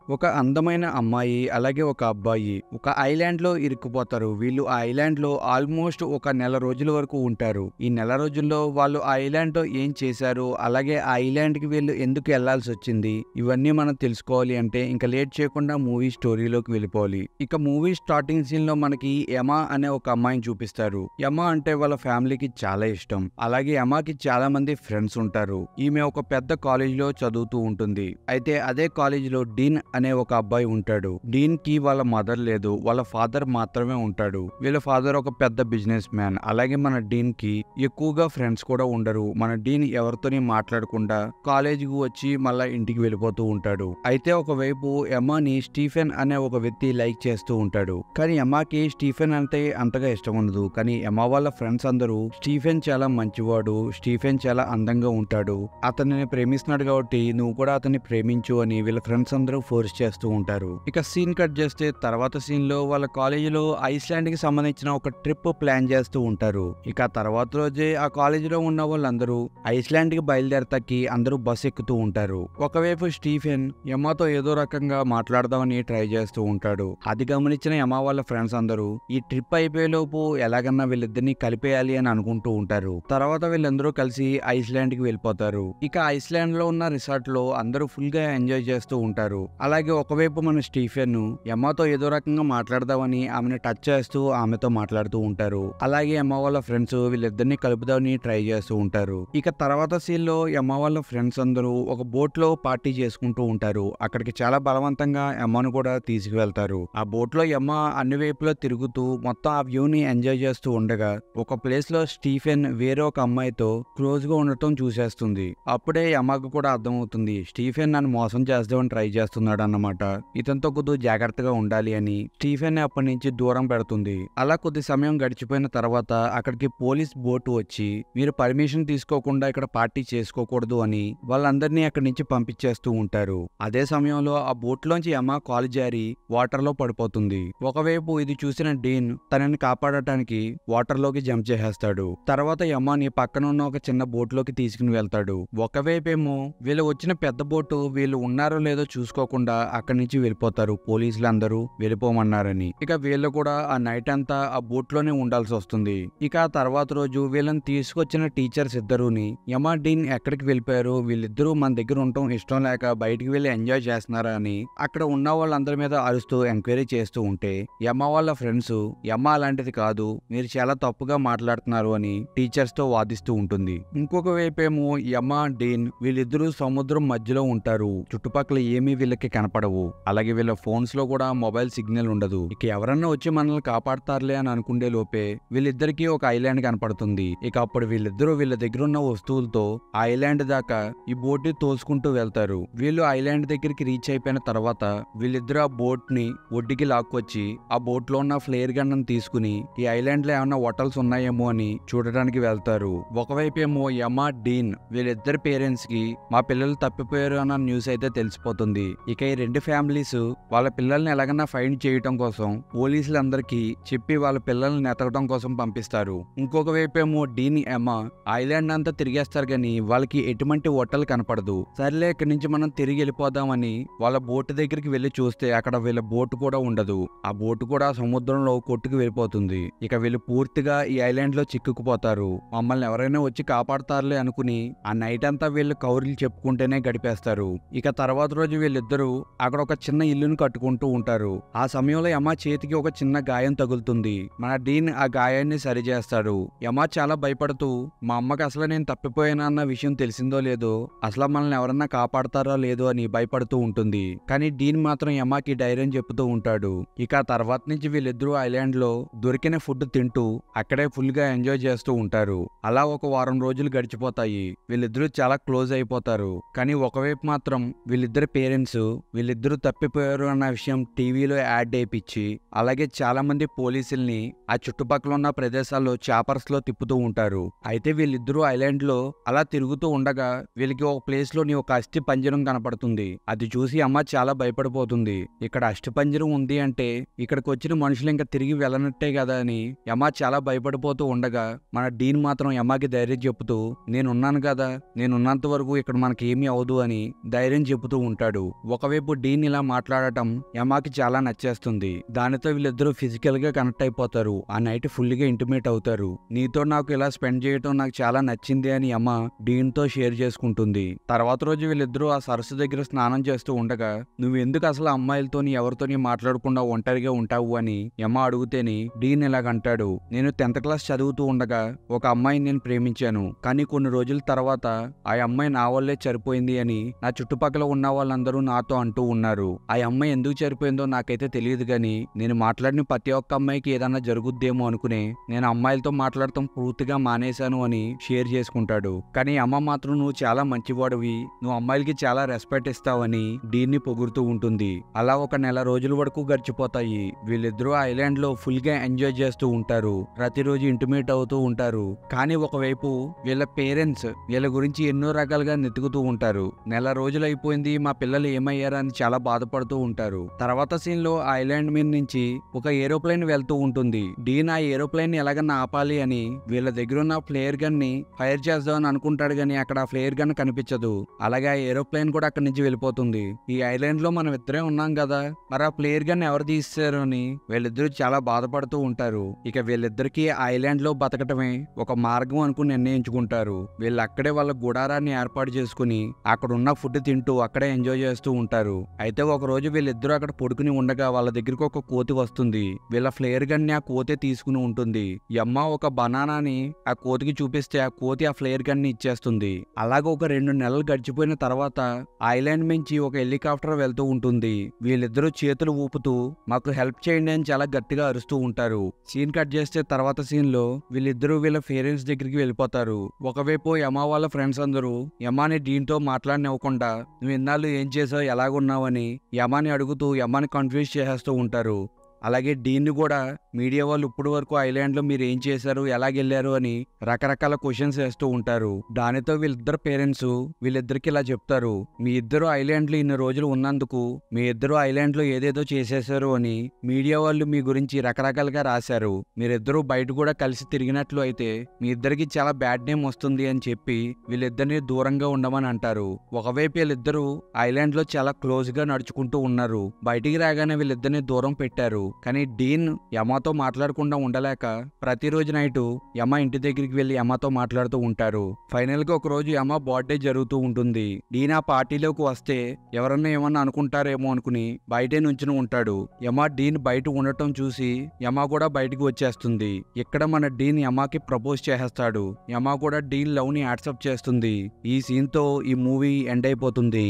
ఒక అందమైన అమ్మాయి, అలాగే ఒక అబ్బాయి ఒక ఐలాండ్‌లో ఇరుక్కుపోతారు. వీళ్ళు ఆ ఐలాండ్‌లో ఆల్మోస్ట్ ఒక నెల రోజుల వరకు ఉంటారు. ఈ నెల రోజుల్లో వాళ్ళు ఆ ఐలాండ్‌లో ఏం చేశారు? అలాగే ఆ ఐలాండ్‌కి వీళ్ళు ఎందుకు ఎళ్ళాల్సొచ్చింది? ఇవన్నీ మనం తెలుసుకోవాలి అంటే ఇంక లేట్ చేయకుండా మూవీ స్టోరీలోకి వెళ్ళిపోవాలి. ఇక మూవీ స్టార్టింగ్ సీన్‌లో మనకి ఎమా అనే ఒక అమ్మాయిని చూపిస్తారు. ఎమా అంటే వాళ్ళ ఫ్యామిలీకి చాలా ఇష్టం. అలాగే ఎమాకి చాలా మంది ఫ్రెండ్స్ ఉంటారు. ఈమె ఒక పెద్ద కాలేజీలో చదువుతూ ఉంటుంది. అయితే అదే కాలేజీలో డీన్ అనే ఒక అబ్బాయి ఉంటాడు. డీన్ కి వాళ్ళ మదర్ లేదు, వాళ్ళ ఫాదర్ మాత్రమే ఉంటాడు. వీళ్ళ ఫాదర్ ఒక పెద్ద బిజినెస్ మ్యాన్. అలాగే మన డీన్ కి ఎక్కువగా ఫ్రెండ్స్ కూడా ఉండరు. మన డీన్ ఎవరితోని మాట్లాడకుండా కాలేజీకి వచ్చి మళ్ళా ఇంటికి వెళ్ళిపోతూ ఉంటాడు. అయితే ఒకవైపు ఎమ్మాని స్టీఫెన్ అనే ఒక వ్యక్తి లైక్ చేస్తూ ఉంటాడు. కానీ ఎమ్మాకి స్టీఫెన్ అంటే అంతగా ఇష్టం ఉండదు. కానీ ఎమ్మా వాళ్ళ ఫ్రెండ్స్ అందరూ స్టీఫెన్ చాలా మంచివాడు, స్టీఫెన్ చాలా అందంగా ఉంటాడు, అతనిని ప్రేమిస్తున్నాడు కాబట్టి నువ్వు కూడా అతన్ని ప్రేమించు అని వీళ్ళ ఫ్రెండ్స్ అందరూ ఫోర్స్ చేస్తూ ఉంటారు. ఇక సీన్ కట్ చేస్తే తర్వాత సీన్ లో వాళ్ళ కాలేజీలో ఐస్లాండ్ కి సంబంధించిన ఒక ట్రిప్ ప్లాన్ చేస్తూ ఉంటారు. ఇక తర్వాత రోజే ఆ కాలేజీలో ఉన్న వాళ్ళందరూ ఐస్లాండ్ కి బయలుదేరతాకి అందరూ బస్ ఎక్కుతూ ఉంటారు. ఒకవైపు స్టీఫెన్ ఎమ్మాతో ఏదో రకంగా మాట్లాడదామని ట్రై చేస్తూ ఉంటాడు. అది గమనించిన ఎమ్మా వాళ్ళ ఫ్రెండ్స్ అందరూ ఈ ట్రిప్ అయిపోయేలోపు ఎలాగన్నా వీళ్ళిద్దరిని కలిపేయాలి అని అనుకుంటూ ఉంటారు. తర్వాత వీళ్ళందరూ కలిసి ఐస్లాండ్ కి వెళ్ళిపోతారు. ఇక ఐస్లాండ్ లో ఉన్న రిసార్ట్ లో అందరూ ఫుల్ గా ఎంజాయ్ చేస్తూ ఉంటారు. అలాగే ఒకవైపు మన స్టీఫెన్ ఎమ్మాతో ఏదో రకంగా మాట్లాడదామని ఆమెను టచ్ చేస్తూ ఆమెతో మాట్లాడుతూ ఉంటారు. అలాగే ఎమ్మ వాళ్ళ ఫ్రెండ్స్ వీళ్ళిద్దరిని కలుపుదామని ట్రై చేస్తూ ఉంటారు. ఇక తర్వాత సీన్ లో ఎమ్మ వాళ్ళ ఫ్రెండ్స్ అందరూ ఒక బోట్ లో పార్టీ చేసుకుంటూ ఉంటారు. అక్కడికి చాలా బలవంతంగా ఎమ్మను కూడా తీసుకువెళ్తారు. ఆ బోట్ లో ఎమ్మ అన్ని వైపులో తిరుగుతూ మొత్తం ఆ వ్యూ ని ఎంజాయ్ చేస్తూ ఉండగా ఒక ప్లేస్ లో స్టీఫెన్ వేరే ఒక అమ్మాయితో క్లోజ్ గా ఉండటం చూసేస్తుంది. అప్పుడే ఎమ్మకు కూడా అర్థమవుతుంది స్టీఫెన్ నన్ను మోసం చేద్దామని ట్రై చేస్తున్నాడు అన్నమాట. ఇతనితో కొద్దిగా జాగ్రత్తగా ఉండాలి అని స్టీఫెన్ అప్పటి నుంచి దూరం పెడుతుంది. అలా కొద్ది సమయం గడిచిపోయిన తర్వాత అక్కడికి పోలీస్ బోటు వచ్చి మీరు పర్మిషన్ తీసుకోకుండా ఇక్కడ పార్టీ చేసుకోకూడదు అని వాళ్ళందరినీ అక్కడి నుంచి పంపించేస్తూ ఉంటారు. అదే సమయంలో ఆ బోట్ లోంచి ఎమ్మ కాలు జారి వాటర్ లో పడిపోతుంది. ఒకవైపు ఇది చూసిన డీన్ తనని కాపాడటానికి వాటర్ లోకి జంప్ చేసేస్తాడు. తర్వాత ఎమ్మని పక్కన ఉన్న ఒక చిన్న బోట్ లోకి తీసుకుని వెళ్తాడు. ఒకవైపేమో వీళ్ళు వచ్చిన పెద్ద బోటు వీళ్ళు ఉన్నారో లేదో చూసుకోకుండా అక్కడి నుంచి వెళ్ళిపోతారు. పోలీసులు అందరూ వెళ్ళిపోమన్నారని. ఇక వీళ్ళు కూడా ఆ నైట్ అంతా ఆ బోట్ లోనే ఉండాల్సి వస్తుంది. ఇక ఆ తర్వాత రోజు వీళ్ళని తీసుకొచ్చిన టీచర్స్ ఇద్దరుని యమా డీన్ ఎక్కడికి వెళ్ళిపోయారు, వీళ్ళిద్దరూ మన దగ్గర ఉండటం ఇష్టం లేక బయటికి వెళ్ళి ఎంజాయ్ చేస్తున్నారా అని అక్కడ ఉన్న వాళ్ళందరి మీద అరుస్తూ ఎంక్వైరీ చేస్తూ ఉంటే యమా వాళ్ళ ఫ్రెండ్స్ యమా అలాంటిది కాదు, మీరు చాలా తప్పుగా మాట్లాడుతున్నారు అని టీచర్స్ తో వాదిస్తూ ఉంటుంది. ఇంకొక వైపేమో యమా డీన్ వీళ్ళిద్దరూ సముద్రం మధ్యలో ఉంటారు. చుట్టుపక్కల ఏమీ వీళ్ళకి కనపడవు. అలాగే వీళ్ళ ఫోన్స్ లో కూడా మొబైల్ సిగ్నల్ ఉండదు. ఇక ఎవరన్నా వచ్చి మనల్ని కాపాడతారులే అని అనుకుండే లోపే వీళ్ళిద్దరికి ఒక ఐలాండ్ కనపడుతుంది. ఇక అప్పుడు వీళ్ళిద్దరూ వీళ్ళ దగ్గర ఉన్న వస్తువులతో ఆ ఐలాండ్ దాకా ఈ బోట్ ని తోసుకుంటూ వెళ్తారు. వీళ్ళు ఐలాండ్ దగ్గరికి రీచ్ అయిపోయిన తర్వాత వీళ్ళిద్దరు ఆ బోట్ ని ఒడ్డుకి లాక్కొచ్చి ఆ బోట్ లో ఉన్న ఫ్లేర్ గన్ తీసుకుని ఈ ఐలాండ్ లో ఏమన్నా హోటల్స్ ఉన్నాయేమో అని చూడడానికి వెళ్తారు. ఒకవైపేమో యమా డీన్ వీళ్ళిద్దరి పేరెంట్స్ కి మా పిల్లలు తప్పిపోయారు అన్న న్యూస్ అయితే తెలిసిపోతుంది. ఇక ఈ రెండు ఫ్యామిలీస్ వాళ్ళ పిల్లల్ని ఎలాగన్నా ఫైండ్ చేయటం కోసం పోలీసులందరికీ చెప్పి వాళ్ళ పిల్లల్ని ఎతకడం కోసం పంపిస్తారు. ఇంకొక వైపేమో డీన్ ఎమ్మా ఐలాండ్ అంతా తిరిగేస్తారు గాని వాళ్ళకి ఎటువంటి హోటల్ కనపడదు. సర్లే ఇక్కడి నుంచి మనం తిరిగి వెళ్ళిపోదామని వాళ్ళ బోట్ దగ్గరికి వెళ్లి చూస్తే అక్కడ వీళ్ళ బోట్ కూడా ఉండదు. ఆ బోట్ కూడా సముద్రంలో కొట్టుకు వెళ్ళిపోతుంది. ఇక వీళ్ళు పూర్తిగా ఈ ఐలాండ్ లో చిక్కుకుపోతారు. మమ్మల్ని ఎవరైనా వచ్చి కాపాడతారులే అనుకుని ఆ నైట్ అంతా వీళ్ళు కౌరులు చెప్పుకుంటేనే గడిపేస్తారు. ఇక తర్వాత రోజు వీళ్ళిద్దరూ అక్కడ ఒక చిన్న ఇల్లును కట్టుకుంటూ ఉంటారు. ఆ సమయంలో యమా చేతికి ఒక చిన్న గాయం తగులుతుంది. మన డీన్ ఆ గాయాన్ని సరిచేస్తాడు. యమా చాలా భయపడుతూ మా అమ్మకి అసలు నేను తప్పిపోయానా అన్న విషయం తెలిసిందో లేదో, అసలు మనల్ని ఎవరన్నా కాపాడతారో లేదో అని భయపడుతూ ఉంటుంది. కానీ డీన్ మాత్రం యమాకి ధైర్యం చెప్తూ ఉంటాడు. ఇక తర్వాత నుంచి వీళ్ళిద్దరూ ఐలాండ్ లో దొరికిన ఫుడ్ తింటూ అక్కడే ఫుల్ గా ఎంజాయ్ చేస్తూ ఉంటారు. అలా ఒక వారం రోజులు గడిచిపోతాయి. వీళ్ళిద్దరూ చాలా క్లోజ్ అయిపోతారు. కానీ ఒకవైపు మాత్రం వీళ్ళిద్దరు పేరెంట్స్ వీళ్ళిద్దరూ తప్పిపోయారు అన్న విషయం టీవీలో యాడ్ వేయించి అలాగే చాలా మంది పోలీసుల్ని ఆ చుట్టుపక్కల ఉన్న ప్రదేశాల్లో చాపర్స్ లో తిప్పుతూ ఉంటారు. అయితే వీళ్ళిద్దరూ ఐలాండ్ లో అలా తిరుగుతూ ఉండగా వీళ్ళకి ఒక ప్లేస్ లోని ఒక అస్థి పంజరం కనపడుతుంది. అది చూసి అమ్మ చాలా భయపడిపోతుంది. ఇక్కడ అస్థి పంజరం ఉంది అంటే ఇక్కడికి వచ్చిన మనుషులు ఇంకా తిరిగి వెళ్ళనట్టే కదా అని యమా చాలా భయపడిపోతూ ఉండగా మన డీన్ మాత్రం యమాకి ధైర్యం చెబుతూ నేనున్నాను కదా, నేనున్నంత వరకు ఇక్కడ మనకి ఏమీ అవదు అని ధైర్యం చెబుతూ ఉంటాడు. ఒకవైపు ఒకవైపు డీన్ ఇలా మాట్లాడటం ఎమాకి చాలా నచ్చేస్తుంది. దానితో వీళ్ళిద్దరూ ఫిజికల్ గా కనెక్ట్ అయిపోతారు. ఆ నైట్ ఫుల్ గా ఇంటిమేట్ అవుతారు. నీతో నాకు ఇలా స్పెండ్ చేయటం నాకు చాలా నచ్చింది అని ఎమా డీన్ తో షేర్ చేసుకుంటుంది. తర్వాత రోజు వీళ్ళిద్దరూ ఆ సరస్సు దగ్గర స్నానం చేస్తూ ఉండగా నువ్వు ఎందుకు అసలు అమ్మాయిలతోని ఎవరితోని మాట్లాడకుండా ఒంటరిగా ఉంటావు అని ఎమా అడిగితేని డీన్ ఇలాగంటాడు, నేను 10th క్లాస్ చదువుతూ ఉండగా ఒక అమ్మాయిని నేను ప్రేమించాను. కానీ కొన్ని రోజుల తర్వాత ఆ అమ్మాయి నా వల్లే చనిపోయింది అని నా చుట్టుపక్కల ఉన్న వాళ్ళందరూ నాతో అంటూ ఉన్నారు. ఆ అమ్మాయి ఎందుకు చనిపోయిందో నాకైతే తెలియదు గాని నేను మాట్లాడిన ప్రతి ఒక్క అమ్మాయికి ఏదన్నా జరుగుద్దేమో అనుకునే నేను అమ్మాయిలతో మాట్లాడటం పూర్తిగా మానేశాను అని షేర్ చేసుకుంటాడు. కానీ అమ్మ మాత్రం నువ్వు చాలా మంచివాడివి, నువ్వు అమ్మాయిలకి చాలా రెస్పెక్ట్ ఇస్తావని డీన్ని పొగుడుతూ ఉంటుంది. అలా ఒక నెల రోజుల వరకు గడిచిపోతాయి. వీళ్ళిద్దరూ ఐలాండ్ లో ఫుల్ గా ఎంజాయ్ చేస్తూ ఉంటారు. ప్రతిరోజు ఇంటిమేట్ అవుతూ ఉంటారు. కానీ ఒకవైపు వీళ్ళ పేరెంట్స్ వీళ్ళ గురించి ఎన్నో రకాలుగా నెతుకుతూ ఉంటారు. నెల రోజులు అయిపోయింది, మా పిల్లలు ఏమయ్యారా అని చాలా బాధపడుతూ ఉంటారు. తర్వాత సీన్ లో ఆ ఐలాండ్ మీద నుంచి ఒక ఏరోప్లేన్ వెళ్తూ ఉంటుంది. డీన్ ఆ ఏరోప్లేన్ ఎలాగన్నా ఆపాలి అని వీళ్ళ దగ్గర ఉన్న ఫ్లేయర్ గన్ ని ఫైర్ చేద్దామని అనుకుంటాడు గానీ అక్కడ ఆ ఫ్లేయర్ గన్ కనిపించదు. అలాగే ఆ ఏరోప్లేన్ కూడా అక్కడి నుంచి వెళ్ళిపోతుంది. ఈ ఐలాండ్ లో మనం ఇద్దరే ఉన్నాం కదా, మరి ఆ ఫ్లేయర్ గన్ ఎవరు తీస్తారు అని వీళ్ళిద్దరూ చాలా బాధపడుతూ ఉంటారు. ఇక వీళ్ళిద్దరికి ఐలాండ్ లో బతకటమే ఒక మార్గం అనుకుని నిర్ణయించుకుంటారు. వీళ్ళు అక్కడే వాళ్ళ గుడారాన్ని ఏర్పాటు చేసుకుని అక్కడ ఉన్న ఫుడ్ తింటూ అక్కడే ఎంజాయ్ చేస్తూ ఉంటారు. అయితే ఒక రోజు వీళ్ళిద్దరూ అక్కడ పడుకుని ఉండగా వాళ్ళ దగ్గరికి ఒక కోతి వస్తుంది. వీళ్ళ ఫ్లేయర్ గన్ ని ఆ కోతే తీసుకుని ఉంటుంది. యమ్మ ఒక బనానాని ఆ కోతికి చూపిస్తే ఆ కోతి ఆ ఫ్లేయర్ గన్ ని ఇచ్చేస్తుంది. అలాగే ఒక 2 నెలలు గడిచిపోయిన తర్వాత ఐలాండ్ నుంచి ఒక హెలికాప్టర్ వెళ్తూ ఉంటుంది. వీళ్ళిద్దరూ చేతులు ఊపుతూ మాకు హెల్ప్ చేయండి అని చాలా గట్టిగా అరుస్తూ ఉంటారు. సీన్ కట్ చేస్తే తర్వాత సీన్ లో వీళ్ళిద్దరూ వీళ్ళ పేరెంట్స్ దగ్గరికి వెళ్ళిపోతారు. ఒకవైపు యమా వాళ్ళ ఫ్రెండ్స్ అందరూ యమాని డీన్తో మాట్లాడనివ్వకుండా నువ్వు ఇన్నాళ్ళు ఏం చేసావు, ఎలాగున్నావు అని యమాని అడుగుతూ యమాని కన్ఫ్యూజ్ చేసేస్తూ ఉంటారు. అలాగే డీన్ కూడా మీడియా వాళ్ళు ఇప్పుడు వరకు ఐలాండ్ లో మీరు ఏం చేశారు, ఎలాగెళ్లారు అని రకరకాల క్వశ్చన్స్ వేస్తూ ఉంటారు. దానితో వీళ్ళిద్దరు పేరెంట్స్ వీళ్ళిద్దరికి ఇలా చెప్తారు, మీ ఇద్దరు ఐలాండ్ లో ఇన్ని రోజులు ఉన్నందుకు మీ ఇద్దరు ఐలాండ్ లో ఏదేదో చేసేశారు అని మీడియా వాళ్ళు మీ గురించి రకరకాలుగా రాశారు. మీరిద్దరూ బయట కూడా కలిసి తిరిగినట్లు అయితే మీ ఇద్దరికి చాలా బ్యాడ్ నేమ్ వస్తుంది అని చెప్పి వీళ్ళిద్దరిని దూరంగా ఉండమని అంటారు. ఒకవైపు వీళ్ళిద్దరూ ఐలాండ్ లో చాలా క్లోజ్ గా నడుచుకుంటూ ఉన్నారు. బయటికి రాగానే వీళ్ళిద్దరిని దూరం పెట్టారు. కానీ డీన్ యమాతో మాట్లాడకుండా ఉండలేక ప్రతిరోజు నైట్ యమ ఇంటి దగ్గరికి వెళ్లి యమాతో మాట్లాడుతూ ఉంటారు. ఫైనల్ గా ఒక రోజు యమ బర్త్డే జరుగుతూ ఉంటుంది. డీన్ ఆ పార్టీలోకి వస్తే ఎవరన్నా ఏమన్నా అనుకుంటారేమో అనుకుని బయటే నుంచుని ఉంటాడు. యమ డీన్ బయట ఉండటం చూసి యమ కూడా బయటికి వచ్చేస్తుంది. ఇక్కడ మన డీన్ యమాకి ప్రపోజ్ చేసేస్తాడు. యమ కూడా డీన్ లవ్ ని యాక్సెప్ట్ చేస్తుంది. ఈ సీన్ తో ఈ మూవీ ఎండ్ అయిపోతుంది.